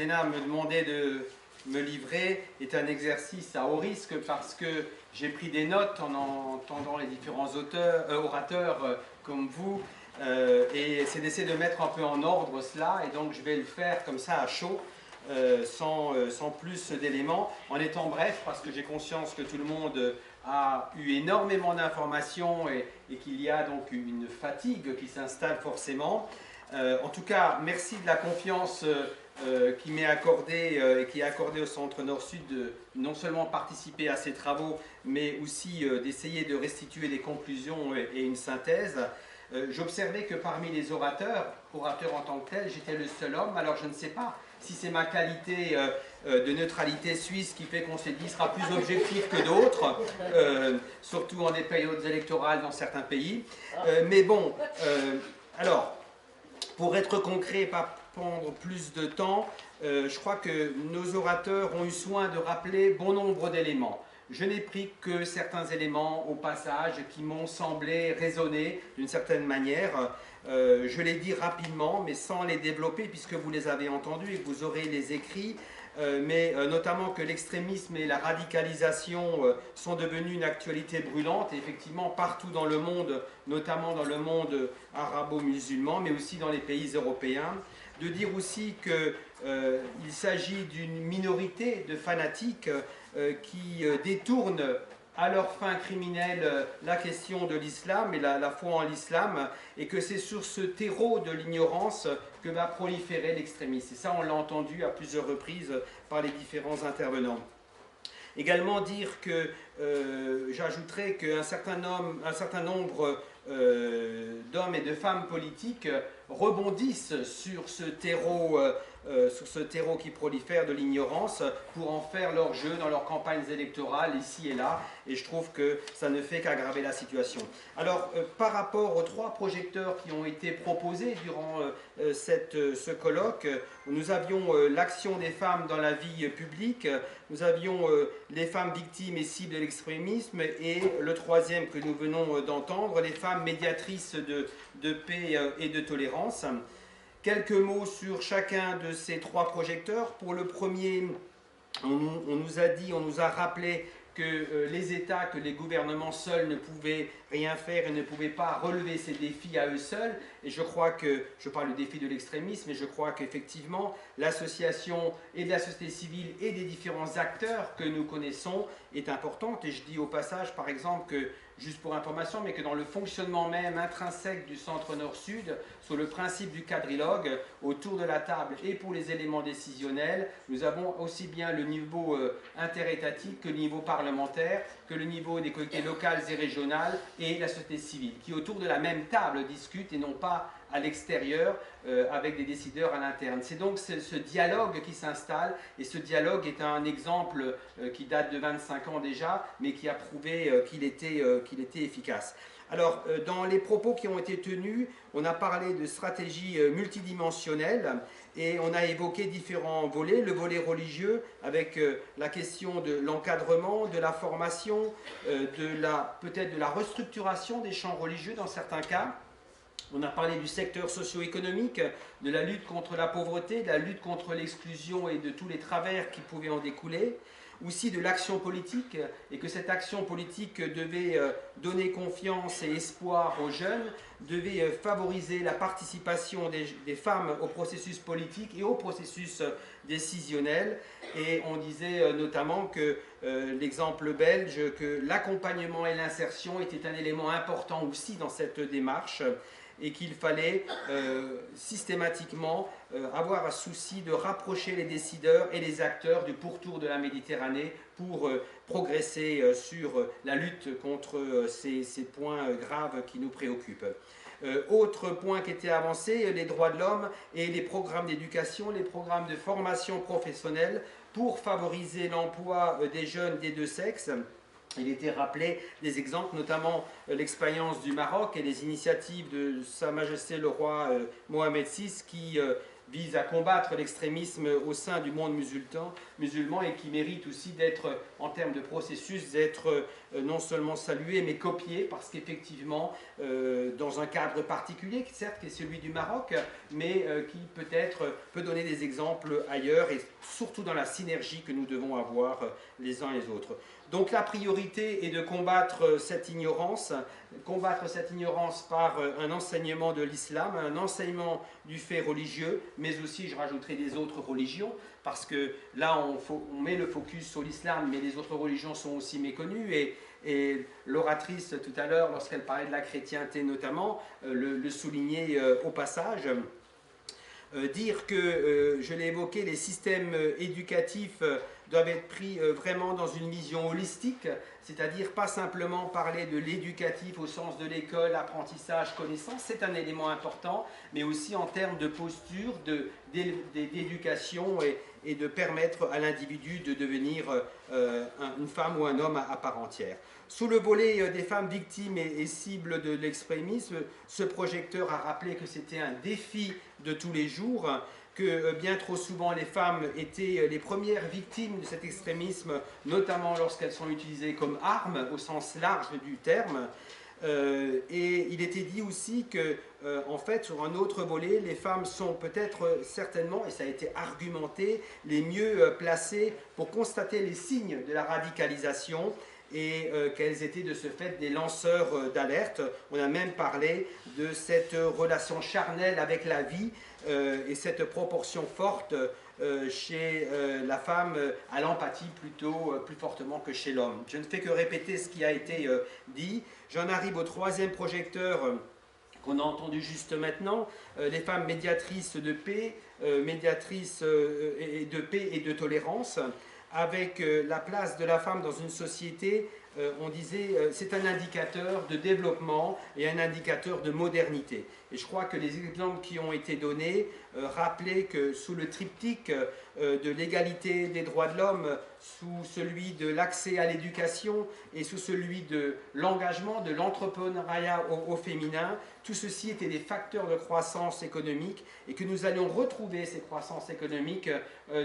Zéna me demandait de me livrer est un exercice à haut risque parce que j'ai pris des notes en entendant les différents orateurs comme vous et c'est d'essayer de mettre un peu en ordre cela et donc je vais le faire comme ça à chaud. Sans plus d'éléments, en étant bref, parce que j'ai conscience que tout le monde a eu énormément d'informations et qu'il y a donc une fatigue qui s'installe forcément. En tout cas, merci de la confiance qui m'est accordée et qui est accordée au Centre Nord-Sud de non seulement participer à ces travaux, mais aussi d'essayer de restituer des conclusions et une synthèse. J'observais que parmi les orateurs en tant que tel, j'étais le seul homme, alors je ne sais pas si c'est ma qualité de neutralité suisse qui fait qu'on s'est dit sera plus objectif que d'autres, surtout en des périodes électorales dans certains pays. Mais bon, alors, pour être concret et pas prendre plus de temps, je crois que nos orateurs ont eu soin de rappeler bon nombre d'éléments. Je n'ai pris que certains éléments au passage qui m'ont semblé résonner d'une certaine manière. Je les dis rapidement, mais sans les développer, puisque vous les avez entendus et que vous aurez les écrits, mais notamment que l'extrémisme et la radicalisation sont devenus une actualité brûlante, et effectivement partout dans le monde, notamment dans le monde arabo-musulman, mais aussi dans les pays européens. De dire aussi qu'il s'agit d'une minorité de fanatiques qui détournent à leur fin criminelle la question de l'islam et la foi en l'islam, et que c'est sur ce terreau de l'ignorance que va proliférer l'extrémisme. Et ça, on l'a entendu à plusieurs reprises par les différents intervenants. Également dire que, j'ajouterais qu'un certain nombre d'hommes et de femmes politiques rebondissent sur ce terreau qui prolifère de l'ignorance pour en faire leur jeu dans leurs campagnes électorales ici et là, et je trouve que ça ne fait qu'aggraver la situation. Alors, par rapport aux 3 projecteurs qui ont été proposés durant ce colloque, nous avions l'action des femmes dans la vie publique, nous avions les femmes victimes et cibles de l'extrémisme, et le 3e que nous venons d'entendre, les femmes médiatrices de paix et de tolérance. Quelques mots sur chacun de ces 3 projecteurs. Pour le premier, on nous a rappelé que les États, que les gouvernements seuls ne pouvaient rien faire et ne pouvaient pas relever ces défis à eux seuls. Et je crois que, je parle du défi de l'extrémisme, et je crois qu'effectivement, l'association et de la société civile et des différents acteurs que nous connaissons est importante. Et je dis au passage, par exemple, que, juste pour information, mais que dans le fonctionnement même intrinsèque du Centre Nord-Sud, sur le principe du quadrilogue, autour de la table et pour les éléments décisionnels, nous avons aussi bien le niveau interétatique que le niveau parlementaire, que le niveau des collectivités locales et régionales et la société civile, qui autour de la même table discutent et non pas à l'extérieur avec des décideurs à l'interne. C'est donc ce dialogue qui s'installe, et ce dialogue est un exemple qui date de 25 ans déjà, mais qui a prouvé qu'il était efficace. Alors, dans les propos qui ont été tenus, on a parlé de stratégie multidimensionnelle et on a évoqué différents volets. Le volet religieux avec la question de l'encadrement, de la formation, peut-être de la restructuration des champs religieux dans certains cas. On a parlé du secteur socio-économique, de la lutte contre la pauvreté, de la lutte contre l'exclusion et de tous les travers qui pouvaient en découler. Aussi de l'action politique, et que cette action politique devait donner confiance et espoir aux jeunes, devait favoriser la participation des femmes au processus politique et au processus décisionnel. Et on disait notamment que l'exemple belge, que l'accompagnement et l'insertion étaient un élément important aussi dans cette démarche, et qu'il fallait systématiquement avoir un souci de rapprocher les décideurs et les acteurs du pourtour de la Méditerranée pour progresser sur la lutte contre ces points graves qui nous préoccupent. Autre point qui était avancé, les droits de l'homme et les programmes d'éducation, les programmes de formation professionnelle pour favoriser l'emploi des jeunes des 2 sexes. Il était rappelé des exemples, notamment l'expérience du Maroc et les initiatives de Sa Majesté le roi Mohamed VI qui vise à combattre l'extrémisme au sein du monde musulman et qui mérite aussi d'être, en termes de processus, d'être non seulement salué mais copié, parce qu'effectivement, dans un cadre particulier, certes qui est celui du Maroc, mais qui peut-être peut donner des exemples ailleurs, et surtout dans la synergie que nous devons avoir les uns les autres. Donc la priorité est de combattre cette ignorance par un enseignement de l'islam, un enseignement du fait religieux, mais aussi, je rajouterai, des autres religions, parce que là, on met le focus sur l'islam, mais les autres religions sont aussi méconnues, et l'oratrice tout à l'heure, lorsqu'elle parlait de la chrétienté notamment, le soulignait au passage. Dire que, je l'ai évoqué, les systèmes éducatifs doivent être pris vraiment dans une vision holistique, c'est-à-dire pas simplement parler de l'éducatif au sens de l'école, apprentissage, connaissance, c'est un élément important, mais aussi en termes de posture, d'éducation et de permettre à l'individu de devenir une femme ou un homme à part entière. Sous le volet des femmes victimes et cibles de l'extrémisme, ce projecteur a rappelé que c'était un défi de tous les jours, que bien trop souvent les femmes étaient les premières victimes de cet extrémisme, notamment lorsqu'elles sont utilisées comme armes au sens large du terme. Et il était dit aussi que, en fait, sur un autre volet, les femmes sont peut-être certainement, et ça a été argumenté, les mieux placées pour constater les signes de la radicalisation, et qu'elles étaient de ce fait des lanceurs d'alerte. On a même parlé de cette relation charnelle avec la vie et cette proportion forte chez la femme à l'empathie plus fortement que chez l'homme. Je ne fais que répéter ce qui a été dit. J'en arrive au troisième projecteur qu'on a entendu juste maintenant, les femmes médiatrices de paix, de paix et de tolérance. Avec la place de la femme dans une société, on disait c'est un indicateur de développement et un indicateur de modernité. Et je crois que les exemples qui ont été donnés rappelaient que sous le triptyque de l'égalité des droits de l'homme, sous celui de l'accès à l'éducation et sous celui de l'engagement, de l'entrepreneuriat au féminin, tout ceci était des facteurs de croissance économique et que nous allions retrouver ces croissances économiques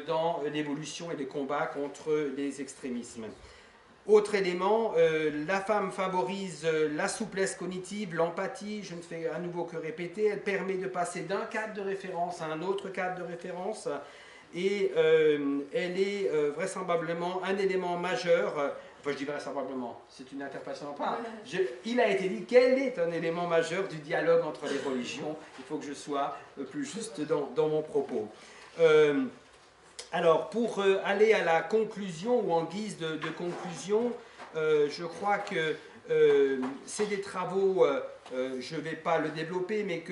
dans l'évolution et les combats contre les extrémismes. Autre élément, la femme favorise la souplesse cognitive, l'empathie, je ne fais à nouveau que répéter, elle permet de passer d'un cadre de référence à un autre cadre de référence et elle est vraisemblablement un élément majeur, enfin je dis vraisemblablement, c'est une interprétation en part, il a été dit qu'elle est un élément majeur du dialogue entre les religions, il faut que je sois plus juste dans mon propos. Alors, pour aller à la conclusion, ou en guise de conclusion, je crois que c'est des travaux, je ne vais pas le développer, mais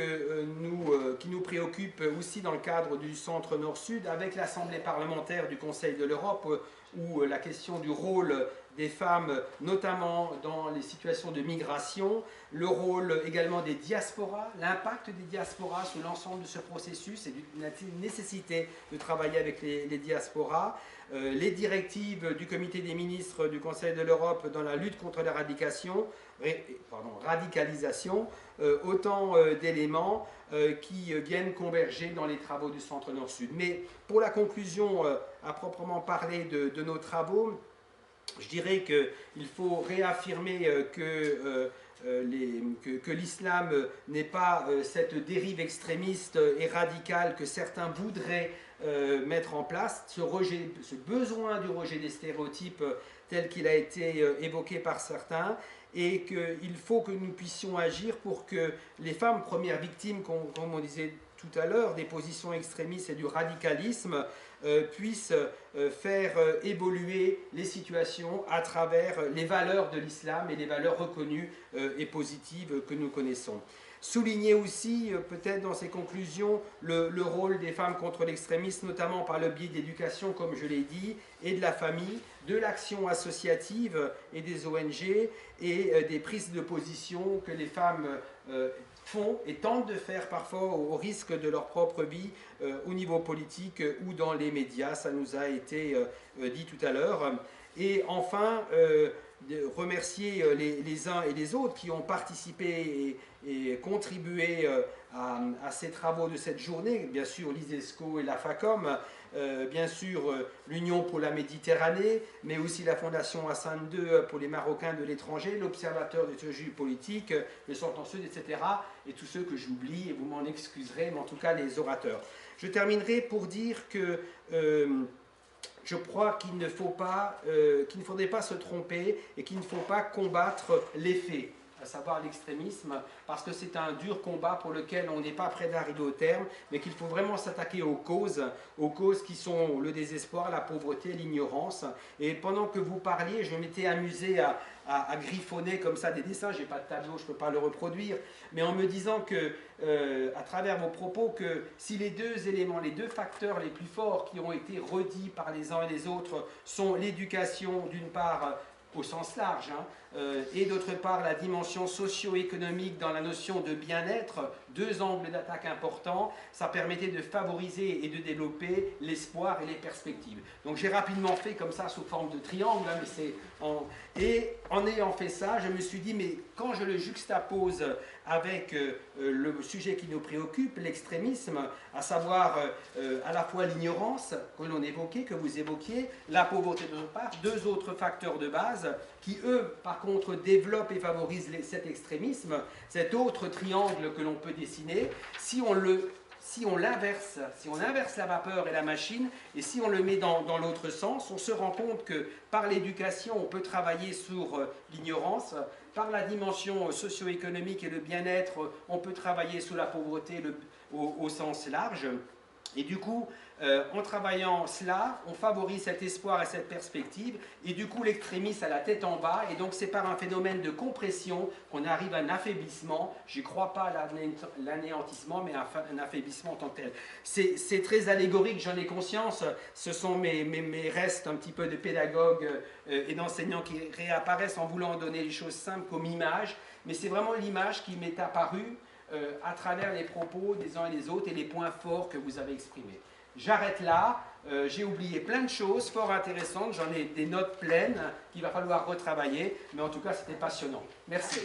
qui nous préoccupent aussi dans le cadre du Centre Nord-Sud, avec l'Assemblée parlementaire du Conseil de l'Europe, où la question du rôle des femmes, notamment dans les situations de migration, le rôle également des diasporas, l'impact des diasporas sur l'ensemble de ce processus et la nécessité de travailler avec les diasporas, les directives du Comité des ministres du Conseil de l'Europe dans la lutte contre la radicalisation, autant d'éléments qui viennent converger dans les travaux du Centre Nord-Sud. Mais pour la conclusion à proprement parler de nos travaux, je dirais qu'il faut réaffirmer que l'islam n'est pas cette dérive extrémiste et radicale que certains voudraient mettre en place, ce besoin du rejet des stéréotypes tel qu'il a été évoqué par certains, et qu'il faut que nous puissions agir pour que les femmes premières victimes, comme on disait tout à l'heure, des positions extrémistes et du radicalisme, puissent faire évoluer les situations à travers les valeurs de l'islam et les valeurs reconnues et positives que nous connaissons. Souligner aussi, peut-être dans ces conclusions, le rôle des femmes contre l'extrémisme, notamment par le biais de l'éducation, comme je l'ai dit, et de la famille, de l'action associative et des ONG, et des prises de position que les femmes font et tentent de faire parfois au risque de leur propre vie au niveau politique ou dans les médias, ça nous a été dit tout à l'heure. Et enfin, de remercier les uns et les autres qui ont participé et contribué à ces travaux de cette journée, bien sûr l'ISESCO et la FACOM, bien sûr l'Union pour la Méditerranée, mais aussi la Fondation Hassan II pour les Marocains de l'étranger, l'Observateur des sociologies politiques, le Centre Sud, etc. Et tous ceux que j'oublie, et vous m'en excuserez, mais en tout cas les orateurs. Je terminerai pour dire que je crois qu'il ne faudrait pas se tromper et qu'il ne faut pas combattre l'effet, à savoir l'extrémisme, parce que c'est un dur combat pour lequel on n'est pas près d'arriver au terme, mais qu'il faut vraiment s'attaquer aux causes qui sont le désespoir, la pauvreté, l'ignorance. Et pendant que vous parliez, je m'étais amusé à griffonner comme ça des dessins, j'ai pas de tableau, je ne peux pas le reproduire, mais en me disant que, à travers vos propos, que si les deux éléments, les deux facteurs les plus forts qui ont été redits par les uns et les autres sont l'éducation d'une part, au sens large, et d'autre part la dimension socio-économique dans la notion de bien-être, deux angles d'attaque importants, ça permettait de favoriser et de développer l'espoir et les perspectives. Donc j'ai rapidement fait comme ça sous forme de triangle, et en ayant fait ça, je me suis dit, mais quand je le juxtapose avec le sujet qui nous préoccupe, l'extrémisme, à savoir à la fois l'ignorance que l'on évoquait, que vous évoquiez, la pauvreté d'autre part, deux autres facteurs de base qui, eux, par contre, développent et favorisent cet extrémisme, cet autre triangle que l'on peut dessiner, si on inverse la vapeur et la machine, et si on le met dans l'autre sens, on se rend compte que par l'éducation, on peut travailler sur l'ignorance, par la dimension socio-économique et le bien-être, on peut travailler sur la pauvreté au sens large. Et du coup, en travaillant cela, on favorise cet espoir et cette perspective, et du coup l'extrémisme a la tête en bas, et donc c'est par un phénomène de compression qu'on arrive à un affaiblissement. Je ne crois pas à l'anéantissement, mais à un affaiblissement en tant que tel. C'est très allégorique, j'en ai conscience, ce sont mes restes un petit peu de pédagogue et d'enseignants qui réapparaissent en voulant donner les choses simples comme image, mais c'est vraiment l'image qui m'est apparue à travers les propos des uns et des autres et les points forts que vous avez exprimés. J'arrête là, j'ai oublié plein de choses fort intéressantes, j'en ai des notes pleines qu'il va falloir retravailler, mais en tout cas c'était passionnant. Merci.